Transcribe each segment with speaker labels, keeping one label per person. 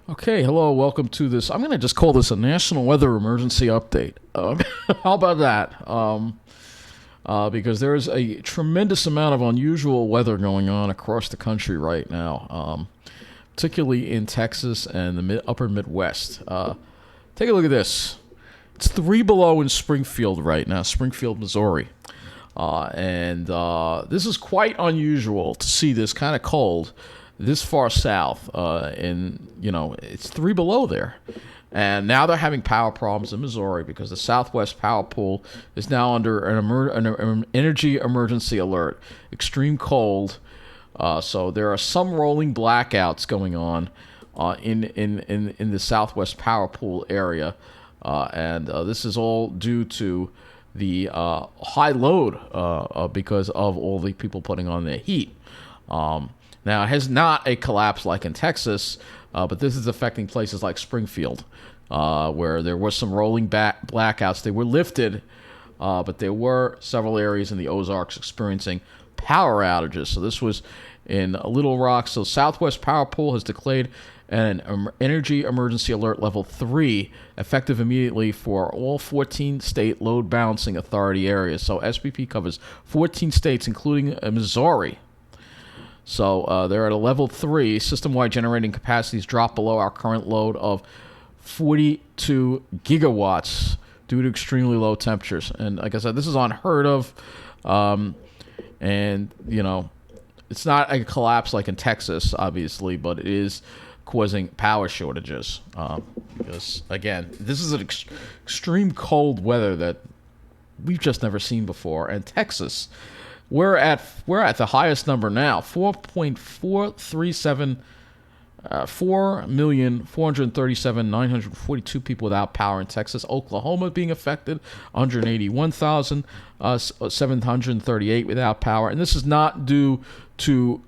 Speaker 1: Okay, hello, welcome to this. I'm going to just call this a national weather emergency update. How about that? Because there is a tremendous amount of unusual weather going on across the country right now, particularly in Texas and the upper Midwest. Take a look at this. It's 3 below in Springfield right now, Springfield, Missouri. And this is quite unusual to see this kind of cold this far south, and it's 3 below there. And now they're having power problems in Missouri because the Southwest Power Pool is now under an energy emergency alert. Extreme cold. So there are some rolling blackouts going on in the Southwest Power Pool area, and this is all due to the high load because of all the people putting on their heat. Now, it has not a collapse like in Texas, but this is affecting places like Springfield, where there was some rolling blackouts. They were lifted, but there were several areas in the Ozarks experiencing power outages. So this was in Little Rock. So Southwest Power Pool has declared an energy emergency alert level 3, effective immediately for all 14 state load balancing authority areas. So SPP covers 14 states, including Missouri. So they're at a level 3. System-wide generating capacities drop below our current load of 42 gigawatts due to extremely low temperatures. And like I said, this is unheard of. And, it's not a collapse like in Texas, obviously, but it is causing power shortages. Because, again, this is an extreme cold weather that we've just never seen before. And Texas, we're at the highest number now, 4.437, 4,437,942 people without power in Texas. Oklahoma being affected, 181,738 without power. And this is not due to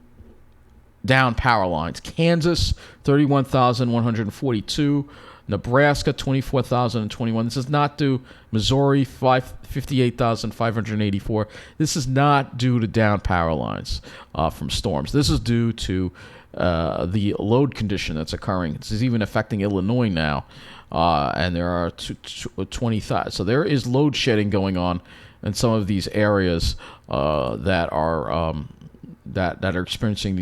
Speaker 1: down power lines. Kansas, 31,142. Nebraska, 24,021. This is not due. Missouri, 58,584. This is not due to down power lines from storms. This is due to the load condition that's occurring. This is even affecting Illinois now, and there are 20,000. So there is load shedding going on in some of these areas that are experiencing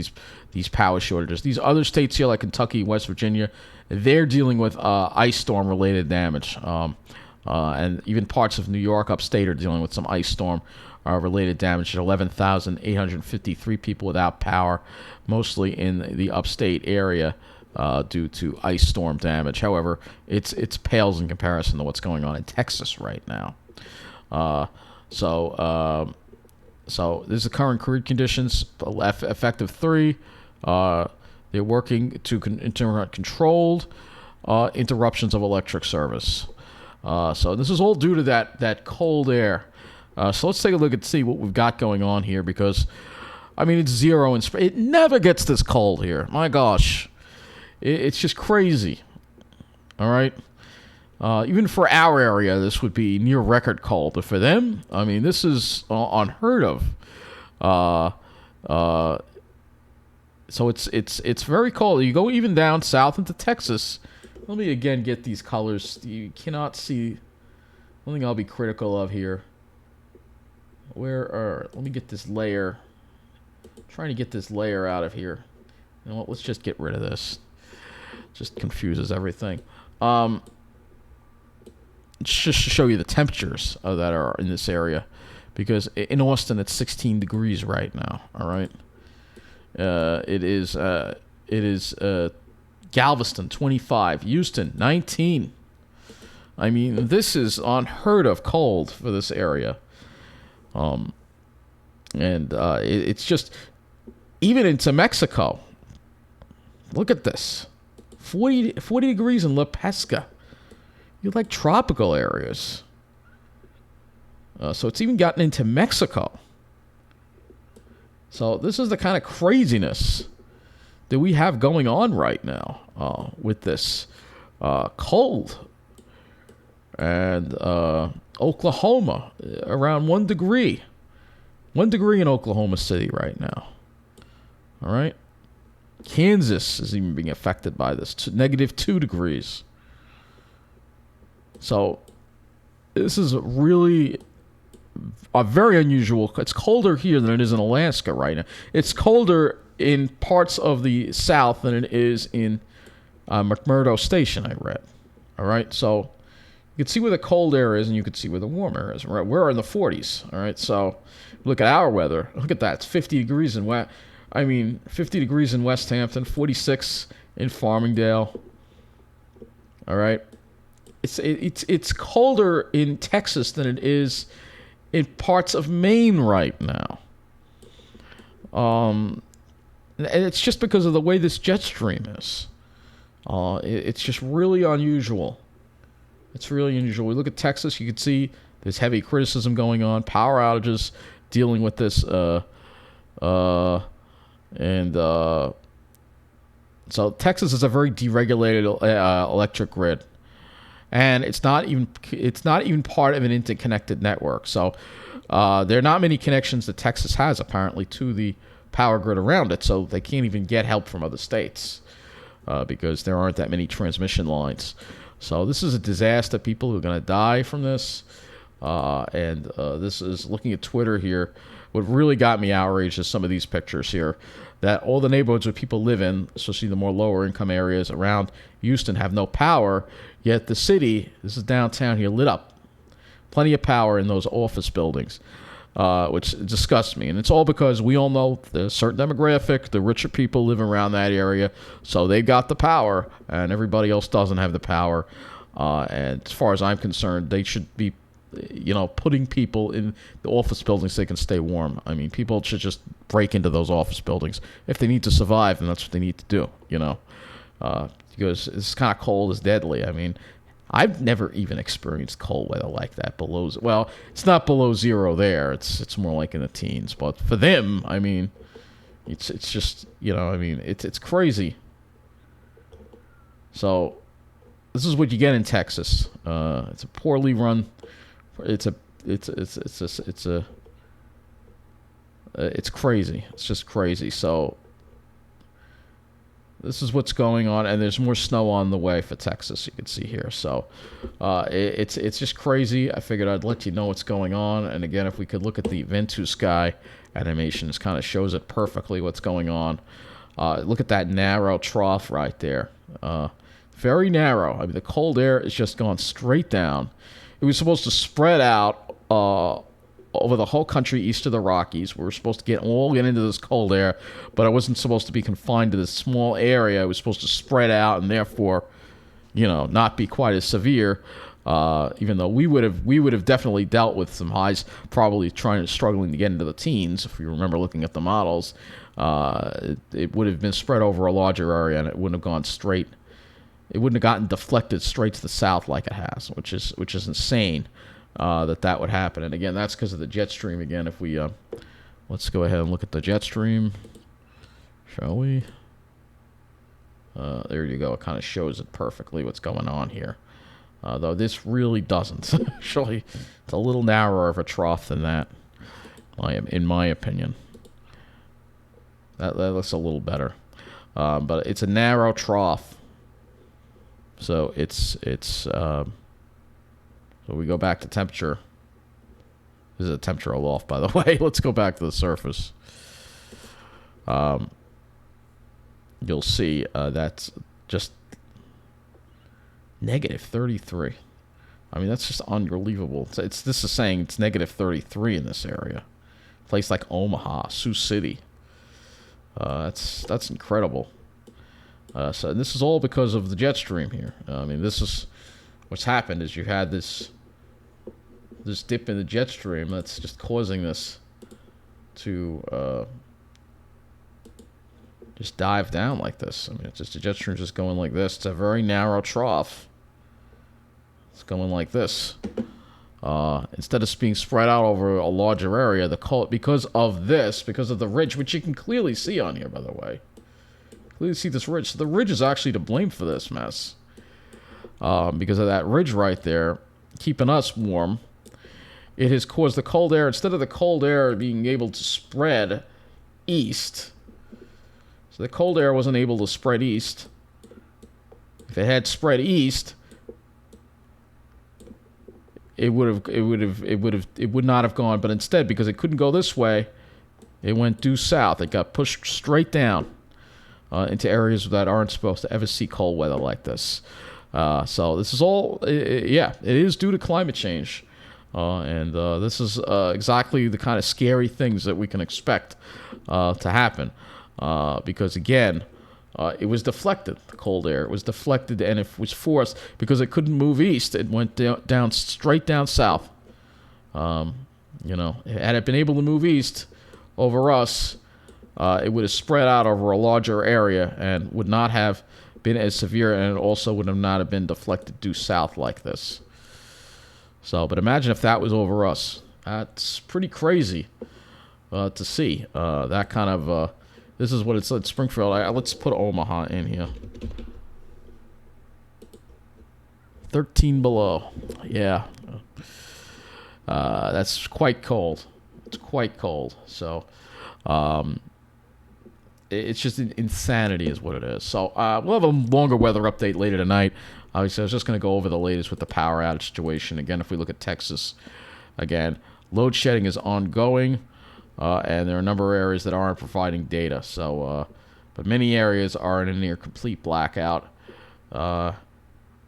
Speaker 1: these power shortages. These other states here, like Kentucky, West Virginia, they're dealing with ice storm related damage, and even parts of New York upstate are dealing with some ice storm related damage. 11,853 people without power, mostly in the upstate area due to ice storm damage. However, it's pales in comparison to what's going on in Texas right now. So this is the current grid conditions, effective 3. They're working to interrupt controlled interruptions of electric service. So this is all due to that cold air. So let's take a look and see what we've got going on here, because, it's 0 in spring. It never gets this cold here. My gosh. It's just crazy. All right? Even for our area, this would be near record cold. But for them, this is unheard of. So it's very cold. You go even down south into Texas. Let me again get these colors. You cannot see. One thing I'll be critical of here. Let me get this layer. I'm trying to get this layer out of here. You know what? Let's just get rid of this. It just confuses everything. Just to show you the temperatures that are in this area, because in Austin it's 16 degrees right now. All right. It is Galveston 25, Houston 19. This is unheard of cold for this area. It's just, even into Mexico. Look at this, 40 degrees in La Pesca. You like tropical areas. So it's even gotten into Mexico. So this is the kind of craziness that we have going on right now with this cold. And Oklahoma, around 1 degree. 1 degree in Oklahoma City right now. All right? Kansas is even being affected by this, to -2 degrees. So this is really a very unusual. It's colder here than it is in Alaska right now. It's colder in parts of the south than it is in McMurdo Station, I read. All right, so you can see where the cold air is, and you can see where the warm air is. Right, we're in the 40s. All right, so look at our weather. Look at that. It's 50 degrees in 50 degrees in West Hampton, 46 in Farmingdale. All right, it's colder in Texas than it is in parts of Maine right now. And it's just because of the way this jet stream is. It's just really unusual. It's really unusual. We look at Texas, you can see there's heavy criticism going on, power outages, dealing with this, so Texas is a very deregulated electric grid, and it's not even part of an interconnected network. So there are not many connections that Texas has apparently to the power grid around it, so they can't even get help from other states because there aren't that many transmission lines. So this is a disaster. People are going to die from this. And this is, looking at Twitter here, what really got me outraged is some of these pictures here. That all the neighborhoods where people live in, especially the more lower income areas around Houston, have no power, yet the city, this is downtown here, lit up. Plenty of power in those office buildings, which disgusts me. And it's all because we all know there's a certain demographic, the richer people live around that area, so they've got the power, and everybody else doesn't have the power. And as far as I'm concerned, they should be putting people in the office buildings so they can stay warm. I mean, people should just break into those office buildings. If they need to survive, then that's what they need to do, because it's kind of cold is deadly. I mean, I've never even experienced cold weather like that. Well, it's not below zero there. It's more like in the teens. But for them, I mean, it's just, it's crazy. So this is what you get in Texas. It's a poorly run. It's crazy. It's just crazy. So this is what's going on, and there's more snow on the way for Texas. You can see here. So it's just crazy. I figured I'd let you know what's going on. And again, if we could look at the Ventus Sky animation, it kind of shows it perfectly what's going on. Look at that narrow trough right there. Very narrow. I mean, the cold air is just gone straight down. It was supposed to spread out over the whole country east of the Rockies. We were supposed to get into this cold air, but it wasn't supposed to be confined to this small area. It was supposed to spread out and therefore, not be quite as severe. Even though we would have definitely dealt with some highs, probably struggling to get into the teens. If you remember looking at the models, it would have been spread over a larger area, and it wouldn't have gone straight. It wouldn't have gotten deflected straight to the south like it has, which is insane that would happen. And again, that's because of the jet stream. Again, if we let's go ahead and look at the jet stream, shall we? There you go. It kind of shows it perfectly what's going on here. Though this really doesn't. Actually, it's a little narrower of a trough than that, in my opinion. That looks a little better, but it's a narrow trough. So so we go back to temperature. This is a temperature aloft, by the way. Let's go back to the surface. You'll see that's just -33. I mean, that's just unbelievable. This is saying it's -33 in this area. A place like Omaha, Sioux City. That's incredible. So this is all because of the jet stream here. I mean, this is what's happened is you had this dip in the jet stream that's just causing this to just dive down like this. I mean, it's just the jet stream's just going like this. It's a very narrow trough. It's going like this. Instead of being spread out over a larger area, because of the ridge, which you can clearly see on here, by the way. Clearly see this ridge. So the ridge is actually to blame for this mess. Because of that ridge right there, keeping us warm, it has caused the cold air, instead of the cold air being able to spread east, So the cold air wasn't able to spread east. If it had spread east, it would not have gone. But instead, because it couldn't go this way, it went due south. It got pushed straight down into areas that aren't supposed to ever see cold weather like this. So this is all, it is due to climate change. And this is exactly the kind of scary things that we can expect to happen. Because, again, it was deflected, the cold air. It was deflected, and it was forced because it couldn't move east. It went down straight down south. Had it been able to move east over us, it would have spread out over a larger area and would not have been as severe, and it also would have not have been deflected due south like this. So, but imagine if that was over us. That's pretty crazy to see. That kind of, this is what it's at Springfield. Let's put Omaha in here. 13 below. Yeah. That's quite cold. It's quite cold. So, it's just insanity is what it is. So, we'll have a longer weather update later tonight. Obviously, I was just going to go over the latest with the power outage situation. Again, if we look at Texas, again, load shedding is ongoing, and there are a number of areas that aren't providing data. So, but many areas are in a near complete blackout,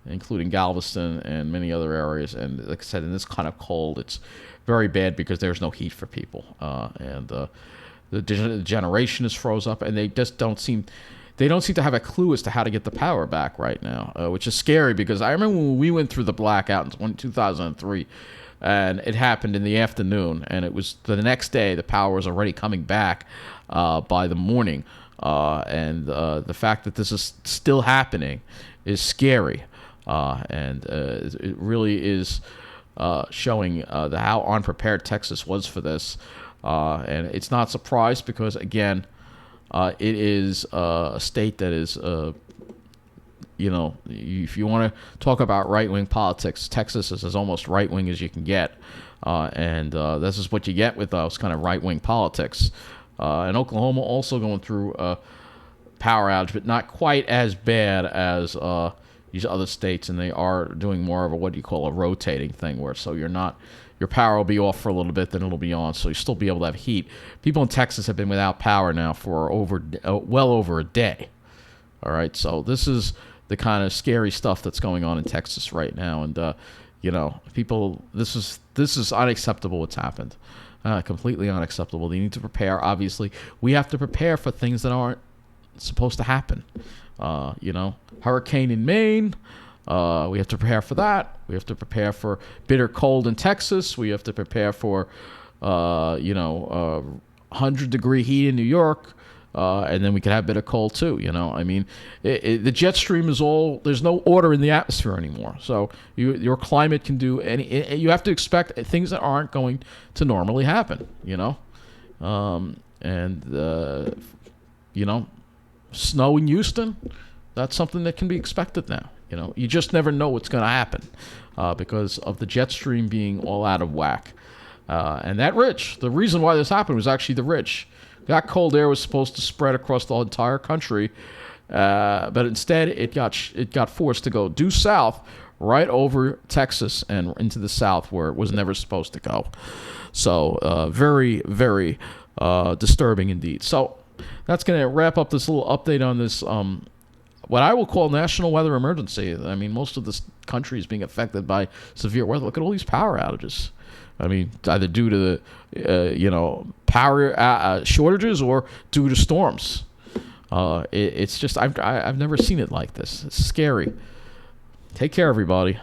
Speaker 1: including Galveston and many other areas. And like I said, in this kind of cold, it's very bad because there's no heat for people, and the generation is froze up, and they just don't seem to have a clue as to how to get the power back right now, which is scary because I remember when we went through the blackout in 2003, and it happened in the afternoon, and it was the next day the power was already coming back by the morning, and the fact that this is still happening is scary, and it really is showing how unprepared Texas was for this, and it's not surprised because, again, it is a state that is, if you want to talk about right-wing politics, Texas is as almost right-wing as you can get. And this is what you get with those kind of right-wing politics. And Oklahoma also going through a power outage, but not quite as bad as these other states. And they are doing more of what you call a rotating thing, where so your power will be off for a little bit, then it'll be on, so you still be able to have heat. People in Texas have been without power now for well over a day. All right, so this is the kind of scary stuff that's going on in Texas right now, and people, this is unacceptable. What's happened, completely unacceptable. They need to prepare. Obviously, we have to prepare for things that aren't supposed to happen. Hurricane in Maine. We have to prepare for that. We have to prepare for bitter cold in Texas. We have to prepare for, 100-degree heat in New York. And then we could have bitter cold too, the jet stream is there's no order in the atmosphere anymore. So your climate can do you have to expect things that aren't going to normally happen, snow in Houston, that's something that can be expected now. You just never know what's going to happen because of the jet stream being all out of whack. And that ridge, the reason why this happened was actually the ridge. That cold air was supposed to spread across the entire country, but instead it got forced to go due south right over Texas and into the south where it was never supposed to go. So very, very disturbing indeed. So that's going to wrap up this little update on this what I will call national weather emergency. I mean, most of this country is being affected by severe weather. Look at all these power outages. I mean, either due to the, power shortages or due to storms. It's just, I've never seen it like this. It's scary. Take care, everybody.